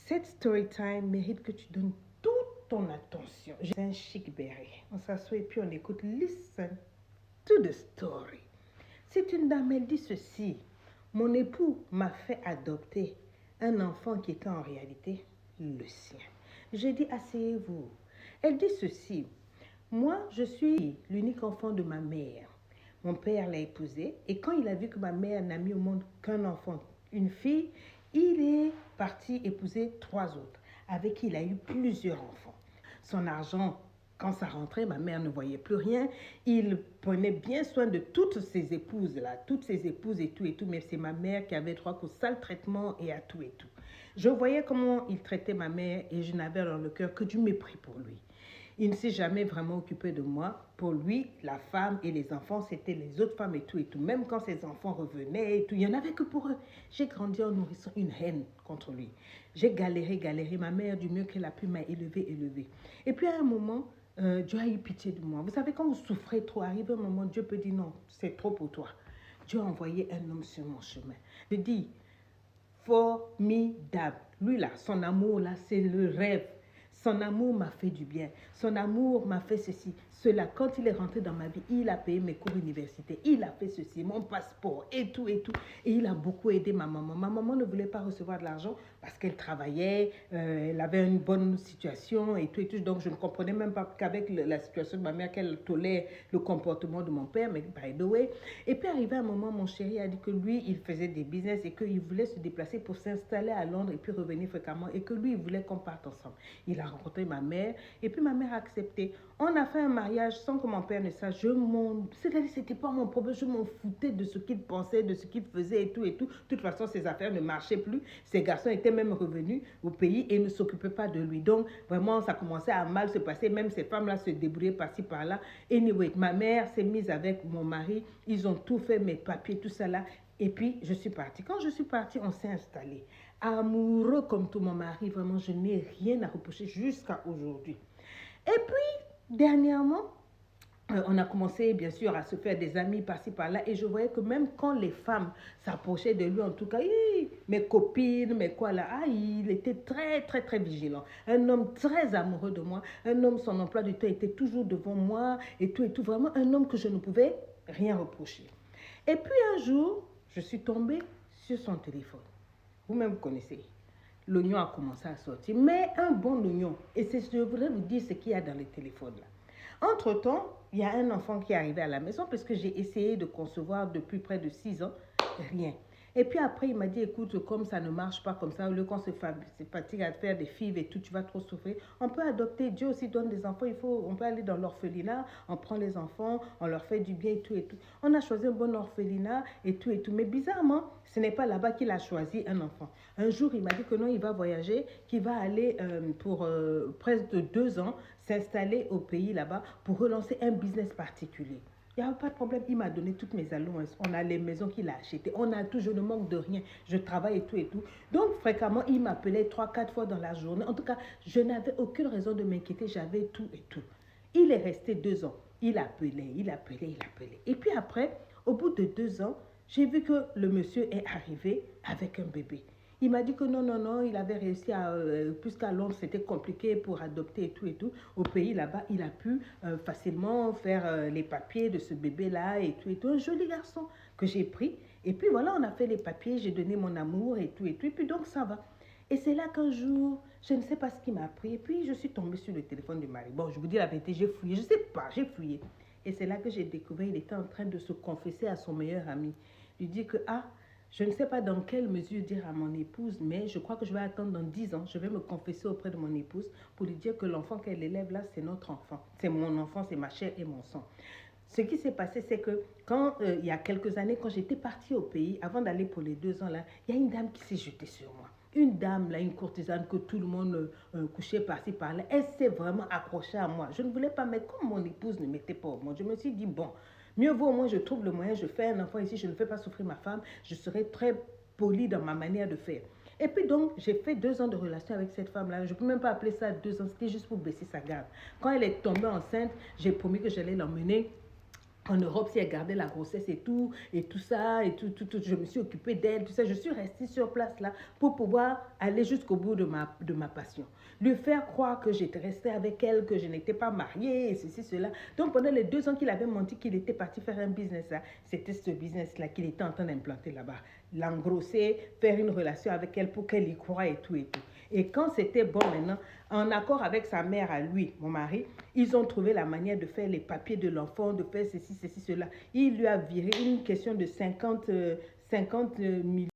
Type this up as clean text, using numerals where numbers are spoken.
Cette story time mérite que tu donnes toute ton attention. C'est un chic berry. On s'assoit et puis on écoute. Listen to the story. C'est une dame, elle dit ceci. Mon époux m'a fait adopter un enfant qui était en réalité le sien. J'ai dit, asseyez-vous. Elle dit ceci. Moi, je suis l'unique enfant de ma mère. Mon père l'a épousée et quand il a vu que ma mère n'a mis au monde qu'un enfant, une fille, il est parti épouser 3 autres avec qui il a eu plusieurs enfants. Son argent, quand ça rentrait, ma mère ne voyait plus rien. Il prenait bien soin de toutes ses épouses-là, toutes ses épouses et tout, mais c'est ma mère qui avait droit qu'au sale traitement et à tout et tout. Je voyais comment il traitait ma mère et je n'avais dans le cœur que du mépris pour lui. Il ne s'est jamais vraiment occupé de moi. Pour lui, la femme et les enfants, c'était les autres femmes et tout. Même quand ses enfants revenaient et tout, il n'y en avait que pour eux. J'ai grandi en nourrissant une haine contre lui. J'ai galéré. Ma mère, du mieux qu'elle a pu, m'a élevé. Et puis à un moment, Dieu a eu pitié de moi. Vous savez, quand vous souffrez trop, arrive un moment, Dieu peut dire non, c'est trop pour toi. Dieu a envoyé un homme sur mon chemin. Je dis, formidable. Lui là, son amour là, c'est le rêve. Son amour m'a fait du bien. Son amour m'a fait ceci, cela. Quand il est rentré dans ma vie, il a payé mes cours universitaires. Il a fait ceci, mon passeport et tout. Et il a beaucoup aidé ma maman. Ma maman ne voulait pas recevoir de l'argent parce qu'elle travaillait, elle avait une bonne situation et tout. Donc, je ne comprenais même pas qu'avec la situation de ma mère, qu'elle tolère le comportement de mon père. Mais by the way. Et puis, arrivé un moment, mon chéri a dit que lui, il faisait des business et qu'il voulait se déplacer pour s'installer à Londres et puis revenir fréquemment. Et que lui, il voulait qu'on parte ensemble. Il a rencontré ma mère et puis ma mère a accepté. On a fait un mariage sans que mon père ne sache. C'est-à-dire c'était pas mon problème, je m'en foutais de ce qu'il pensait, de ce qu'il faisait et tout. De toute façon, ses affaires ne marchaient plus. Ses garçons étaient même revenus au pays et ne s'occupaient pas de lui. Donc, vraiment, ça commençait à mal se passer. Même ces femmes-là se débrouillaient par-ci, par-là. Anyway, ma mère s'est mise avec mon mari. Ils ont tout fait, mes papiers, tout ça là. Et puis, je suis partie. Quand je suis partie, on s'est installé. Amoureux comme tout mon mari, vraiment, je n'ai rien à reprocher jusqu'à aujourd'hui. Et puis, dernièrement, on a commencé, bien sûr, à se faire des amis par-ci, par-là. Et je voyais que même quand les femmes s'approchaient de lui, en tout cas, mes copines, mes quoi là, il était très, très, très vigilant. Un homme très amoureux de moi. Un homme, son emploi du temps était toujours devant moi et tout. Vraiment, un homme que je ne pouvais rien reprocher. Et puis, un jour, je suis tombée sur son téléphone. Vous-même, vous connaissez. L'oignon a commencé à sortir. Mais un bon oignon. Et je voudrais vous dire ce qu'il y a dans le téléphone là. Entre-temps, il y a un enfant qui est arrivé à la maison parce que j'ai essayé de concevoir depuis près de 6 ans. Rien. Et puis après, il m'a dit, écoute, comme ça ne marche pas comme ça, au lieu qu'on se fatigue à faire des fives et tout, tu vas trop souffrir. On peut adopter. Dieu aussi donne des enfants. On peut aller dans l'orphelinat, on prend les enfants, on leur fait du bien et tout. On a choisi un bon orphelinat et tout. Mais bizarrement, ce n'est pas là-bas qu'il a choisi un enfant. Un jour, il m'a dit que non, il va voyager, qu'il va aller pour presque 2 ans s'installer au pays là-bas pour relancer un business particulier. Il n'y a pas de problème, il m'a donné toutes mes allowances. On a les maisons qu'il a achetées. On a tout, je ne manque de rien. Je travaille et tout. Donc, fréquemment, il m'appelait 3-4 fois dans la journée. En tout cas, je n'avais aucune raison de m'inquiéter. J'avais tout et tout. Il est resté 2 ans. Il appelait. Et puis après, au bout de 2 ans, j'ai vu que le monsieur est arrivé avec un bébé. Il m'a dit que non, il avait réussi à, puisqu'à Londres c'était compliqué pour adopter et tout, au pays là-bas, il a pu facilement faire les papiers de ce bébé-là et tout, un joli garçon que j'ai pris. Et puis voilà, on a fait les papiers, j'ai donné mon amour et tout, et puis donc ça va. Et c'est là qu'un jour, je ne sais pas ce qui m'a pris, et puis je suis tombée sur le téléphone du mari. Bon, je vous dis la vérité, j'ai fouillé, je ne sais pas, j'ai fouillé. Et c'est là que j'ai découvert, il était en train de se confesser à son meilleur ami. Lui dire que, je ne sais pas dans quelle mesure dire à mon épouse, mais je crois que je vais attendre dans 10 ans. Je vais me confesser auprès de mon épouse pour lui dire que l'enfant qu'elle élève là, c'est notre enfant. C'est mon enfant, c'est ma chair et mon sang. Ce qui s'est passé, c'est que quand, il y a quelques années, quand j'étais partie au pays, avant d'aller pour les 2 ans là, il y a une dame qui s'est jetée sur moi. Une dame, là, une courtisane que tout le monde couchait par-ci, par-là, elle s'est vraiment accrochée à moi. Je ne voulais pas, mais comme mon épouse ne m'était pas au monde, je me suis dit, bon, mieux vaut au moins je trouve le moyen, je fais un enfant ici, je ne fais pas souffrir ma femme, je serai très polie dans ma manière de faire. Et puis donc, j'ai fait 2 ans de relation avec cette femme-là. Je ne peux même pas appeler ça 2 ans, c'était juste pour baisser sa garde. Quand elle est tombée enceinte, j'ai promis que j'allais l'emmener en Europe, si elle gardait la grossesse et tout ça, et tout, je me suis occupée d'elle, tout ça. Je suis restée sur place là pour pouvoir aller jusqu'au bout de ma passion. Lui faire croire que j'étais restée avec elle, que je n'étais pas mariée, et ceci, cela. Donc pendant les 2 ans qu'il avait menti qu'il était parti faire un business là, c'était ce business là qu'il était en train d'implanter là-bas. L'engrosser, faire une relation avec elle pour qu'elle y croie et tout et tout. Et quand c'était bon maintenant, en accord avec sa mère à lui, mon mari, ils ont trouvé la manière de faire les papiers de l'enfant, de faire ceci, cela. Il lui a viré une question de 50 millions